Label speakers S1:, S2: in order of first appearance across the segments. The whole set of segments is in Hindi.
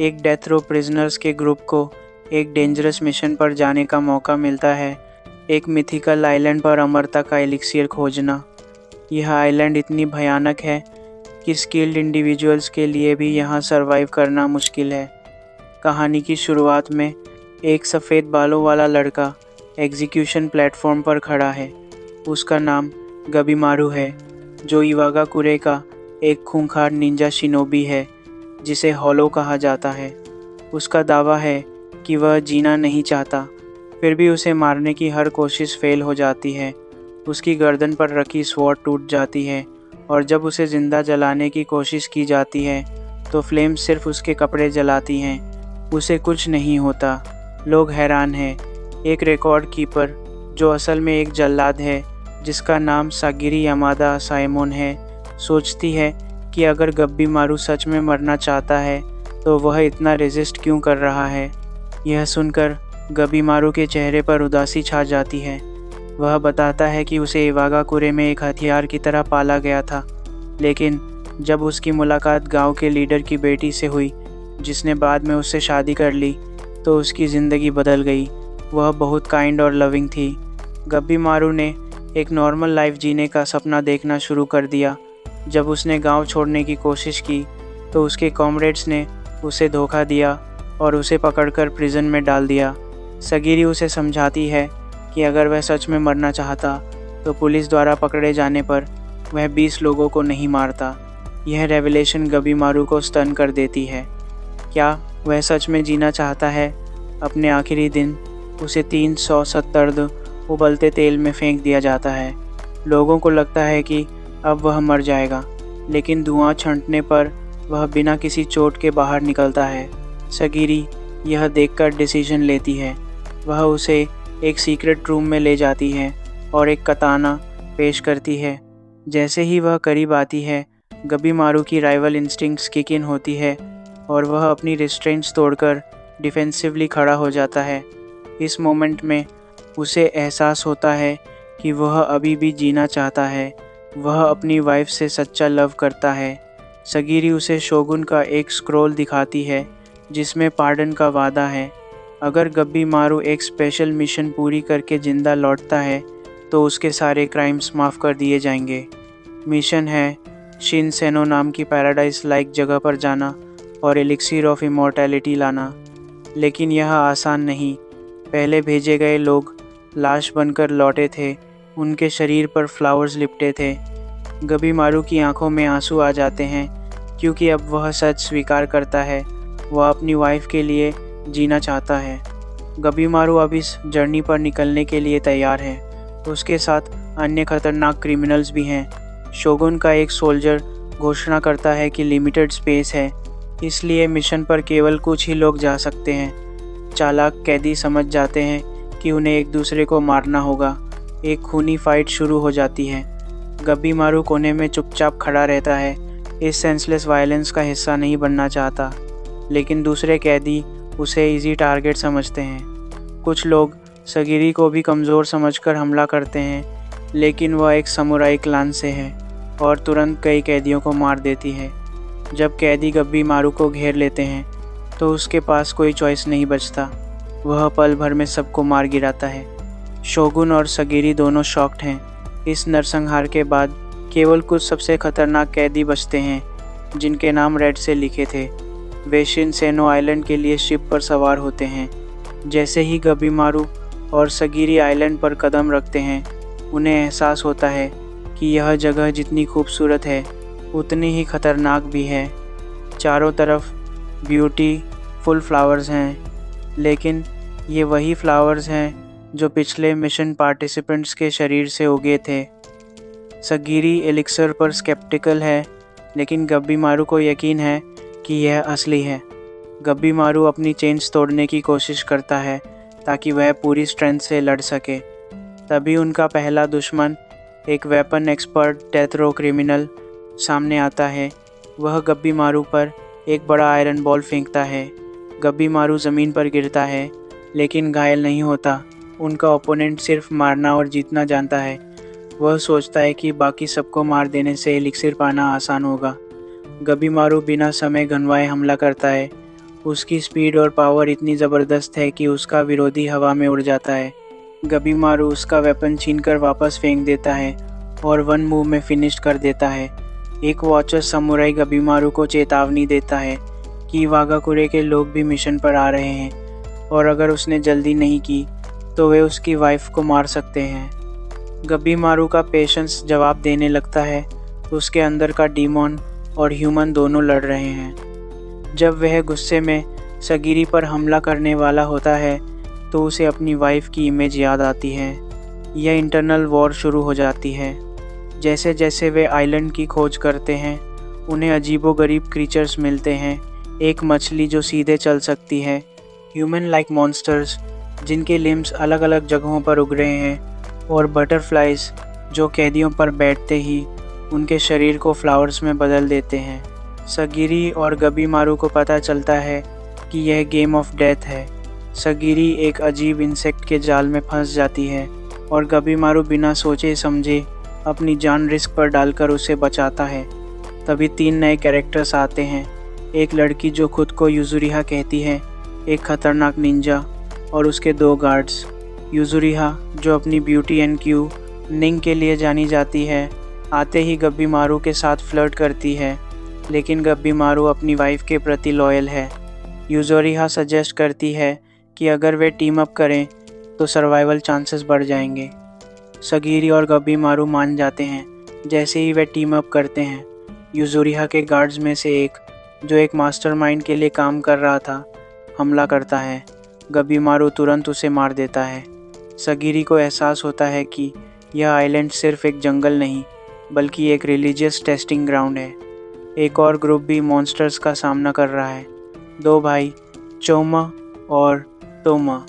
S1: एक डेथ रो प्रिजनर्स के ग्रुप को एक डेंजरस मिशन पर जाने का मौका मिलता है, एक मिथिकल आइलैंड पर अमरता का एलिक्सियर खोजना। यह आइलैंड इतनी भयानक है कि स्किल्ड इंडिविजुअल्स के लिए भी यहाँ सरवाइव करना मुश्किल है। कहानी की शुरुआत में एक सफ़ेद बालों वाला लड़का एग्जीक्यूशन प्लेटफॉर्म पर खड़ा है। उसका नाम गबीमारू है, जो इवागाकुरे का एक खूंखार निंजा शिनोबी है जिसे हॉलो कहा जाता है। उसका दावा है कि वह जीना नहीं चाहता, फिर भी उसे मारने की हर कोशिश फेल हो जाती है। उसकी गर्दन पर रखी स्वॉर्ड टूट जाती है और जब उसे ज़िंदा जलाने की कोशिश की जाती है तो फ्लेम सिर्फ उसके कपड़े जलाती हैं। उसे कुछ नहीं होता। लोग हैरान हैं। एक रिकॉर्ड कीपर, जो असल में एक जल्लाद है जिसका नाम सागिरी यामादा साइमोन है, सोचती है कि अगर गब्बीमारू सच में मरना चाहता है तो वह इतना रेजिस्ट क्यों कर रहा है। यह सुनकर गबीमारू के चेहरे पर उदासी छा जाती है। वह बताता है कि उसे इवागाकुरे में एक हथियार की तरह पाला गया था, लेकिन जब उसकी मुलाकात गांव के लीडर की बेटी से हुई, जिसने बाद में उससे शादी कर ली, तो उसकी ज़िंदगी बदल गई। वह बहुत काइंड और लविंग थी। गब्बीमारू ने एक नॉर्मल लाइफ जीने का सपना देखना शुरू कर दिया। जब उसने गांव छोड़ने की कोशिश की तो उसके कॉमरेड्स ने उसे धोखा दिया और उसे पकड़कर प्रिजन में डाल दिया। सगीरी उसे समझाती है कि अगर वह सच में मरना चाहता तो पुलिस द्वारा पकड़े जाने पर वह 20 लोगों को नहीं मारता। यह रेवलेशन गबीमारू को स्टन कर देती है। क्या वह सच में जीना चाहता है? अपने आखिरी दिन उसे 370 उबलते तेल में फेंक दिया जाता है। लोगों को लगता है कि अब वह मर जाएगा, लेकिन धुआं छंटने पर वह बिना किसी चोट के बाहर निकलता है। सगीरी यह देखकर डिसीजन लेती है। वह उसे एक सीक्रेट रूम में ले जाती है और एक कताना पेश करती है। जैसे ही वह करीब आती है, गबीमारू की राइवल इंस्टिंक्ट्स किक इन होती है और वह अपनी रिस्ट्रेंट्स तोड़कर डिफेंसिवली खड़ा हो जाता है। इस मोमेंट में उसे एहसास होता है कि वह अभी भी जीना चाहता है। वह अपनी वाइफ से सच्चा लव करता है। सगीरी उसे शोगुन का एक स्क्रॉल दिखाती है जिसमें पार्डन का वादा है। अगर गब्बीमारू एक स्पेशल मिशन पूरी करके ज़िंदा लौटता है तो उसके सारे क्राइम्स माफ़ कर दिए जाएंगे। मिशन है शिनसेनो नाम की पैराडाइज लाइक जगह पर जाना और एलिक्सिर ऑफ इमॉर्टैलिटी लाना। लेकिन यह आसान नहीं। पहले भेजे गए लोग लाश बनकर लौटे थे। उनके शरीर पर फ्लावर्स लिपटे थे। गबीमारू की आंखों में आंसू आ जाते हैं क्योंकि अब वह सच स्वीकार करता है। वह अपनी वाइफ के लिए जीना चाहता है। गबीमारू अब इस जर्नी पर निकलने के लिए तैयार है। उसके साथ अन्य खतरनाक क्रिमिनल्स भी हैं। शोगुन का एक सोल्जर घोषणा करता है कि लिमिटेड स्पेस है, इसलिए मिशन पर केवल कुछ ही लोग जा सकते हैं। चालाक कैदी समझ जाते हैं कि उन्हें एक दूसरे को मारना होगा। एक खूनी फाइट शुरू हो जाती है। गबीमारू कोने में चुपचाप खड़ा रहता है। इस सेंसलेस वायलेंस का हिस्सा नहीं बनना चाहता, लेकिन दूसरे कैदी उसे इजी टारगेट समझते हैं। कुछ लोग सगीरी को भी कमज़ोर समझकर हमला करते हैं, लेकिन वह एक समुराई क्लान से है और तुरंत कई कैदियों को मार देती है। जब कैदी गब्बीमारू को घेर लेते हैं तो उसके पास कोई चॉइस नहीं बचता। वह पल भर में सबको मार गिराता है। शोगुन और सगीरी दोनों शॉक्ड हैं। इस नरसंहार के बाद केवल कुछ सबसे खतरनाक कैदी बचते हैं जिनके नाम रेड से लिखे थे। वे शिनसेनो आइलैंड के लिए शिप पर सवार होते हैं। जैसे ही गबीमारू और सगीरी आइलैंड पर कदम रखते हैं, उन्हें एहसास होता है कि यह जगह जितनी खूबसूरत है उतनी ही खतरनाक भी है। चारों तरफ ब्यूटीफुल फ्लावर्स हैं, लेकिन ये वही फ्लावर्स हैं जो पिछले मिशन पार्टिसिपेंट्स के शरीर से उगे थे। सगीरी एलिक्सर पर स्केप्टिकल है, लेकिन गब्बीमारू को यकीन है कि यह असली है। गब्बीमारू अपनी चेन्स तोड़ने की कोशिश करता है ताकि वह पूरी स्ट्रेंथ से लड़ सके। तभी उनका पहला दुश्मन, एक weapon expert death row criminal, सामने आता है। वह गब्बीमारू पर एक बड़ा आयरन बॉल फेंकता है। गब्बीमारू ज़मीन पर गिरता है, लेकिन घायल नहीं होता। उनका ओपोनेंट सिर्फ मारना और जीतना जानता है। वह सोचता है कि बाकी सबको मार देने से एलिक्सिर पाना आसान होगा। गबीमारू बिना समय गंवाए हमला करता है उसकी स्पीड और पावर इतनी ज़बरदस्त है कि उसका विरोधी हवा में उड़ जाता है। गबीमारू उसका वेपन छीनकर वापस फेंक देता है और वन मूव में फिनिश कर देता है। एक वॉचर समुराई गबीमारू को चेतावनी देता है कि वागाकुरे के लोग भी मिशन पर आ रहे हैं और अगर उसने जल्दी नहीं की तो वे उसकी वाइफ को मार सकते हैं। गबीमारू का पेशेंस जवाब देने लगता है। उसके अंदर का डीमॉन और ह्यूमन दोनों लड़ रहे हैं। जब वह गुस्से में सगिरी पर हमला करने वाला होता है तो उसे अपनी वाइफ की इमेज याद आती है। यह इंटरनल वॉर शुरू हो जाती है। जैसे जैसे वे आइलैंड की खोज करते हैं उन्हें अजीबोगरीब क्रीचर्स मिलते हैं। एक मछली जो सीधे चल सकती है, ह्यूमन लाइक मॉन्स्टर्स जिनके लिम्स अलग अलग जगहों पर उग रहे हैं और बटरफ्लाइज जो कैदियों पर बैठते ही उनके शरीर को फ्लावर्स में बदल देते हैं। सगिरी और गबीमारू को पता चलता है कि यह गेम ऑफ डेथ है। सगिरी एक अजीब इंसेक्ट के जाल में फंस जाती है और गबीमारू बिना सोचे समझे अपनी जान रिस्क पर डालकर उसे बचाता है। तभी 3 नए कैरेक्टर्स आते हैं। एक लड़की जो खुद को युजुरिहा कहती है, एक खतरनाक निंजा और उसके 2 गार्ड्स। युजुरिहा जो अपनी ब्यूटी एंड क्यू निंग के लिए जानी जाती है, आते ही गबीमारू के साथ फ्लर्ट करती है, लेकिन गबीमारू अपनी वाइफ के प्रति लॉयल है। युजुरिहा सजेस्ट करती है कि अगर वे टीम अप करें तो सर्वाइवल चांसेस बढ़ जाएंगे। सगिरी और गबीमारू मान जाते हैं। जैसे ही वे टीम अप करते हैं, युजुरिहा के गार्ड्स में से एक जो एक मास्टरमाइंड के लिए काम कर रहा था हमला करता है। गबीमारू तुरंत उसे मार देता है। सगिरी को एहसास होता है कि यह आइलैंड सिर्फ एक जंगल नहीं बल्कि एक रिलीजियस टेस्टिंग ग्राउंड है। एक और ग्रुप भी मॉन्स्टर्स का सामना कर रहा है। 2 भाई चोमा और तोमा।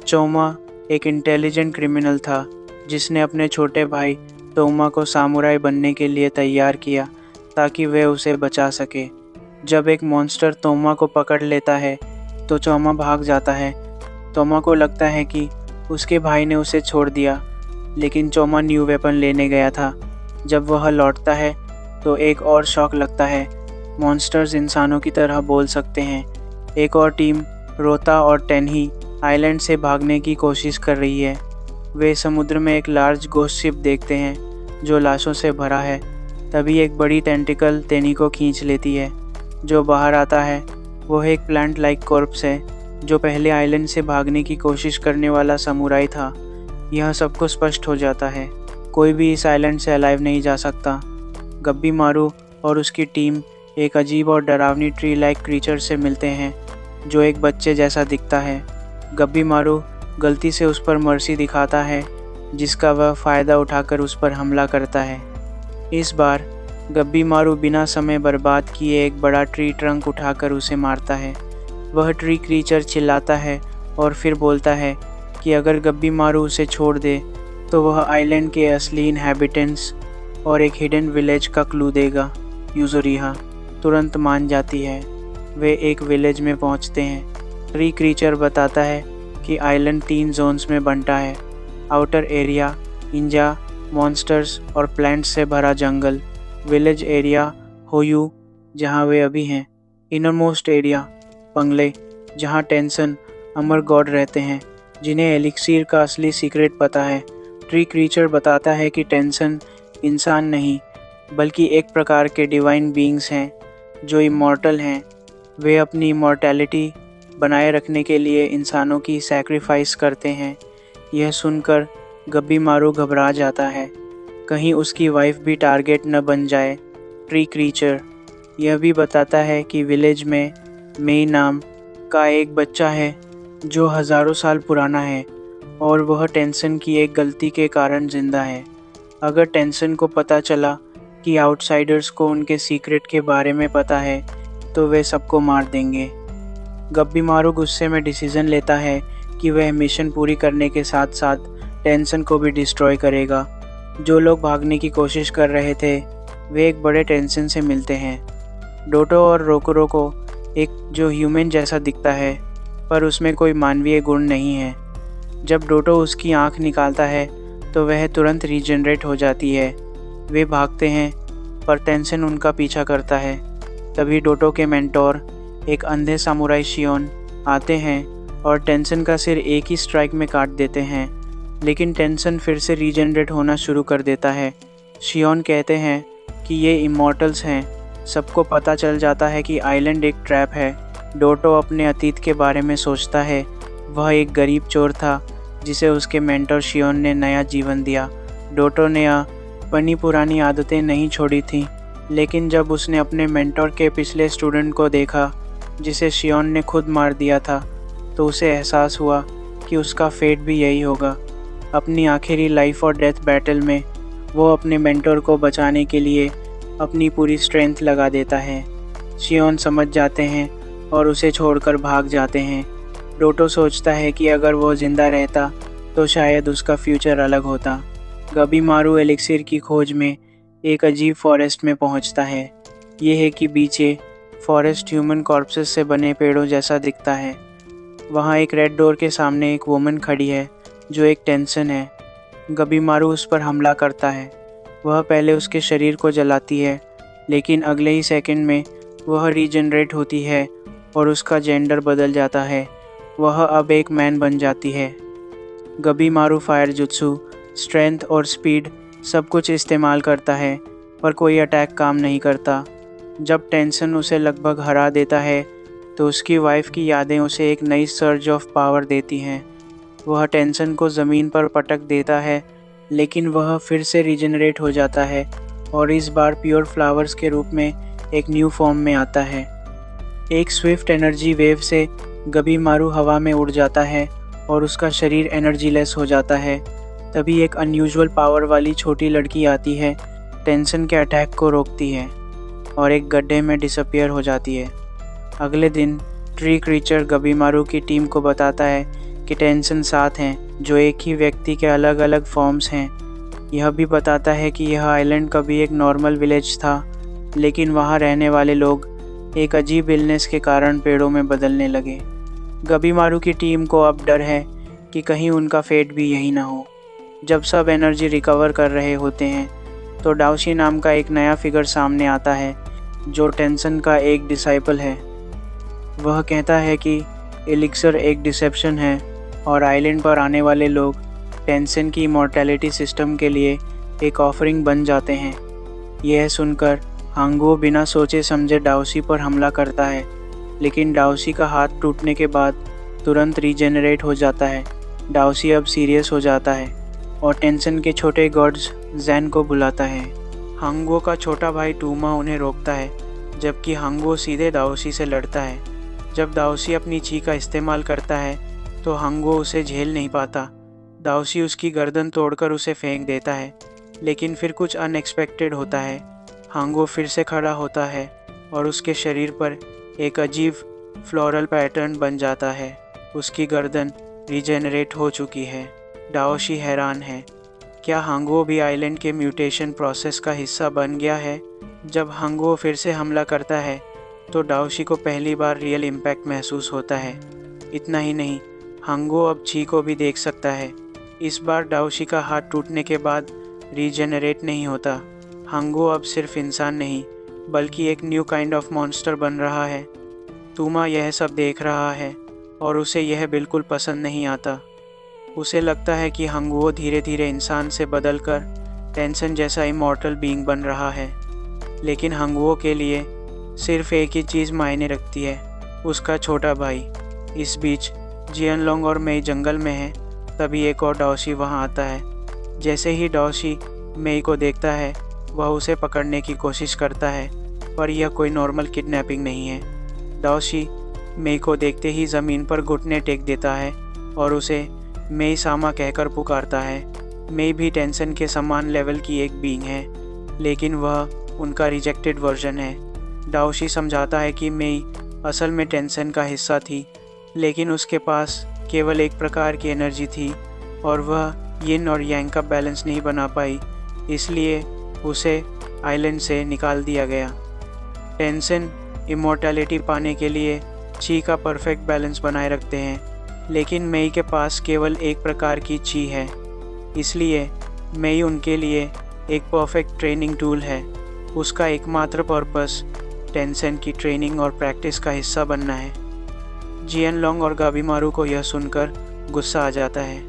S1: चोमा एक इंटेलिजेंट क्रिमिनल था जिसने अपने छोटे भाई तोमा को सामुराई बनने के लिए तैयार किया ताकि वह उसे बचा सके। जब एक मॉन्स्टर तोमा को पकड़ लेता है तो चोमा भाग जाता है। तोमा को लगता है कि उसके भाई ने उसे छोड़ दिया, लेकिन चोमा न्यू वेपन लेने गया था। जब वह लौटता है तो एक और शॉक लगता है। मॉन्स्टर्स इंसानों की तरह बोल सकते हैं। एक और टीम रोता और टेनही आइलैंड से भागने की कोशिश कर रही है। वे समुद्र में एक लार्ज गोस्ट शिप देखते हैं जो लाशों से भरा है। तभी एक बड़ी टेंटिकल तेनी को खींच लेती है। जो बाहर आता है वह एक प्लांट लाइक कॉर्प्स है जो पहले आइलैंड से भागने की कोशिश करने वाला समुराई था। यह सबको स्पष्ट हो जाता है, कोई भी इस आइलैंड से अलाइव नहीं जा सकता। गबीमारू और उसकी टीम एक अजीब और डरावनी ट्री लाइक क्रीचर से मिलते हैं जो एक बच्चे जैसा दिखता है। गबीमारू गलती से उस पर मर्सी दिखाता है जिसका वह फ़ायदा उठाकर उस पर हमला करता है। इस बार गबीमारू बिना समय बर्बाद किए एक बड़ा ट्री ट्रंक उठाकर उसे मारता है। वह ट्री क्रीचर चिल्लाता है और फिर बोलता है कि अगर गबीमारू उसे छोड़ दे तो वह आइलैंड के असली इनहैबिटेंट्स और एक हिडन विलेज का क्लू देगा। युजुरिहा तुरंत मान जाती है। वे एक विलेज में पहुंचते हैं। ट्री क्रीचर बताता है कि आइलैंड 3 जोन्स में बंटा है। आउटर एरिया इंजा, मॉन्स्टर्स और प्लांट्स से भरा जंगल। विलेज एरिया होयू जहां वे अभी हैं। इनरमोस्ट एरिया पंगले जहां टेंसन अमर गॉड रहते हैं जिन्हें एलिक्सीर का असली सीक्रेट पता है। ट्री क्रीचर बताता है कि टेंसन इंसान नहीं बल्कि एक प्रकार के डिवाइन बीइंग्स हैं जो इमॉर्टल हैं। वे अपनी इमॉर्टैलिटी बनाए रखने के लिए इंसानों की सैक्रिफाइस करते हैं। यह सुनकर गबीमारू घबरा जाता है, कहीं उसकी वाइफ भी टारगेट न बन जाए। ट्री क्रीचर यह भी बताता है कि विलेज में मेई नाम का एक बच्चा है जो हज़ारों साल पुराना है और वह टेंसन की एक गलती के कारण जिंदा है। अगर टेंसन को पता चला कि आउटसाइडर्स को उनके सीक्रेट के बारे में पता है तो वे सबको मार देंगे। गबीमारू गुस्से में डिसीजन लेता है कि वह मिशन पूरी करने के साथ साथ टेंसन को भी डिस्ट्रॉय करेगा। जो लोग भागने की कोशिश कर रहे थे वे एक बड़े टेंसन से मिलते हैं। डोटो और रोकुरो को एक जो ह्यूमन जैसा दिखता है पर उसमें कोई मानवीय गुण नहीं है। जब डोटो उसकी आंख निकालता है तो वह तुरंत रीजनरेट हो जाती है। वे भागते हैं पर टेंसन उनका पीछा करता है। तभी डोटो के मेंटोर एक अंधे सामुराई शियोन आते हैं और टेंसन का सिर एक ही स्ट्राइक में काट देते हैं, लेकिन टेंसन फिर से रीजनरेट होना शुरू कर देता है। शियोन कहते हैं कि ये इमॉर्टल्स हैं। सबको पता चल जाता है कि आइलैंड एक ट्रैप है। डोटो अपने अतीत के बारे में सोचता है। वह एक गरीब चोर था जिसे उसके मेंटर शियोन ने नया जीवन दिया। डोटो ने अपनी पुरानी आदतें नहीं छोड़ी थीं, लेकिन जब उसने अपने मेंटर के पिछले स्टूडेंट को देखा जिसे शियोन ने खुद मार दिया था, तो उसे एहसास हुआ कि उसका फेट भी यही होगा। अपनी आखिरी लाइफ और डेथ बैटल में वो अपने मेंटर को बचाने के लिए अपनी पूरी स्ट्रेंथ लगा देता है। शियोन समझ जाते हैं और उसे छोड़कर भाग जाते हैं। डोटो सोचता है कि अगर वो जिंदा रहता तो शायद उसका फ्यूचर अलग होता। गबीमारू एलिक्सिर की खोज में एक अजीब फॉरेस्ट में पहुंचता है। ये है कि बीचे फॉरेस्ट ह्यूमन कॉर्प्सेस से बने पेड़ों जैसा दिखता है। वहाँ एक रेड डोर के सामने एक वुमन खड़ी है जो एक टेंसन है। गबीमारू उस पर हमला करता है। वह पहले उसके शरीर को जलाती है, लेकिन अगले ही सेकंड में वह रीजनरेट होती है और उसका जेंडर बदल जाता है। वह अब एक मैन बन जाती है। गबीमारू फायर जुत्सु, स्ट्रेंथ और स्पीड सब कुछ इस्तेमाल करता है, पर कोई अटैक काम नहीं करता। जब टेंसन उसे लगभग हरा देता है तो उसकी वाइफ की यादें उसे एक नई सर्ज ऑफ पावर देती हैं। वह टेंसन को ज़मीन पर पटक देता है, लेकिन वह फिर से रीजनरेट हो जाता है और इस बार प्योर फ्लावर्स के रूप में एक न्यू फॉर्म में आता है। एक स्विफ्ट एनर्जी वेव से गबीमारू हवा में उड़ जाता है और उसका शरीर एनर्जीलेस हो जाता है। तभी एक अनयूजुअल पावर वाली छोटी लड़की आती है, टेंसन के अटैक को रोकती है और एक गड्ढे में डिसअपियर हो जाती है। अगले दिन ट्री क्रीचर गबीमारू की टीम को बताता है कि टेंसन साथ हैं, जो एक ही व्यक्ति के अलग अलग फॉर्म्स हैं। यह भी बताता है कि यह आइलैंड कभी एक नॉर्मल विलेज था, लेकिन वहाँ रहने वाले लोग एक अजीब इलनेस के कारण पेड़ों में बदलने लगे। गबीमारू की टीम को अब डर है कि कहीं उनका फेट भी यही ना हो। जब सब एनर्जी रिकवर कर रहे होते हैं तो डाओशी नाम का एक नया फिगर सामने आता है जो टेंसन का एक डिसाइपल है। वह कहता है कि एलिक्सर एक डिसेप्शन है और आइलैंड पर आने वाले लोग टेंसन की इमॉर्टैलिटी सिस्टम के लिए एक ऑफरिंग बन जाते हैं। यह सुनकर हांगुओ बिना सोचे समझे डाओशी पर हमला करता है, लेकिन डाओशी का हाथ टूटने के बाद तुरंत रीजेनरेट हो जाता है। डाओशी अब सीरियस हो जाता है और टेंसन के छोटे गॉड्स जैन को बुलाता है। हांगुओ का छोटा भाई टूमा उन्हें रोकता है, जबकि हांगुओ सीधे डाओशी से लड़ता है। जब डाओशी अपनी ची का इस्तेमाल करता है तो हांगुओ उसे झेल नहीं पाता। डाओशी उसकी गर्दन तोड़कर उसे फेंक देता है, लेकिन फिर कुछ अनएक्सपेक्टेड होता है। हांगुओ फिर से खड़ा होता है और उसके शरीर पर एक अजीब फ्लोरल पैटर्न बन जाता है। उसकी गर्दन रीजेनरेट हो चुकी है। डाओशी हैरान है, क्या हांगुओ भी आइलैंड के म्यूटेशन प्रोसेस का हिस्सा बन गया है? जब हांगुओ फिर से हमला करता है तो डाओशी को पहली बार रियल इम्पैक्ट महसूस होता है। इतना ही नहीं, हांगुओ अब ची को भी देख सकता है। इस बार डाओशी का हाथ टूटने के बाद रीजेनरेट नहीं होता। हांगुओ अब सिर्फ इंसान नहीं, बल्कि एक न्यू काइंड ऑफ मॉन्स्टर बन रहा है। तूमा यह सब देख रहा है और उसे यह बिल्कुल पसंद नहीं आता। उसे लगता है कि हांगुओ धीरे धीरे इंसान से बदलकर टेंसन जैसा इमॉर्टल बीइंग बन रहा है। लेकिन हांगुओ के लिए सिर्फ एक ही चीज़ मायने रखती है, उसका छोटा भाई। इस बीच जियनलोंग और मेई जंगल में है। तभी एक और डाओशी वहां आता है। जैसे ही डाओशी मेई को देखता है, वह उसे पकड़ने की कोशिश करता है, पर यह कोई नॉर्मल किडनैपिंग नहीं है। डाओशी मेई को देखते ही ज़मीन पर घुटने टेक देता है और उसे मेई सामा कहकर पुकारता है। मेई भी टेंसन के समान लेवल की एक बीइंग है, लेकिन वह उनका रिजेक्टेड वर्जन है। डाओशी समझाता है कि मेई असल में टेंसन का हिस्सा थी, लेकिन उसके पास केवल एक प्रकार की एनर्जी थी और वह यिन और यांग का बैलेंस नहीं बना पाई, इसलिए उसे आइलैंड से निकाल दिया गया। टेंसन इमॉर्टैलिटी पाने के लिए ची का परफेक्ट बैलेंस बनाए रखते हैं, लेकिन मेई के पास केवल एक प्रकार की ची है, इसलिए मेई उनके लिए एक परफेक्ट ट्रेनिंग टूल है। उसका एकमात्र पर्पस टेंसेन की ट्रेनिंग और प्रैक्टिस का हिस्सा बनना है। जियनलोंग और गाबीमारू को यह सुनकर गुस्सा आ जाता है।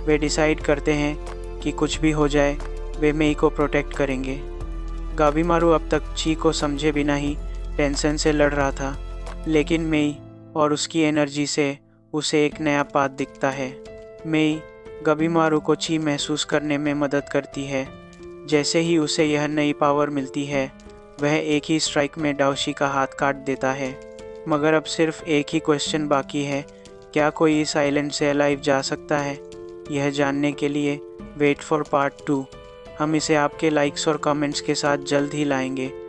S1: वे डिसाइड करते हैं कि कुछ भी हो जाए वे मेई को प्रोटेक्ट करेंगे। गाबीमारू अब तक ची को समझे बिना ही टेंसेन से लड़ रहा था, लेकिन मेई और उसकी एनर्जी से उसे एक नया पाथ दिखता है। मेई गाबीमारू को ची महसूस करने में मदद करती है। जैसे ही उसे यह नई पावर मिलती है वह एक ही स्ट्राइक में डाओशी का हाथ काट देता है। मगर अब सिर्फ एक ही क्वेश्चन बाकी है, क्या कोई इस आइलैंड से अलाइव जा सकता है? यह जानने के लिए वेट फॉर पार्ट 2। हम इसे आपके लाइक्स और कमेंट्स के साथ जल्द ही लाएंगे।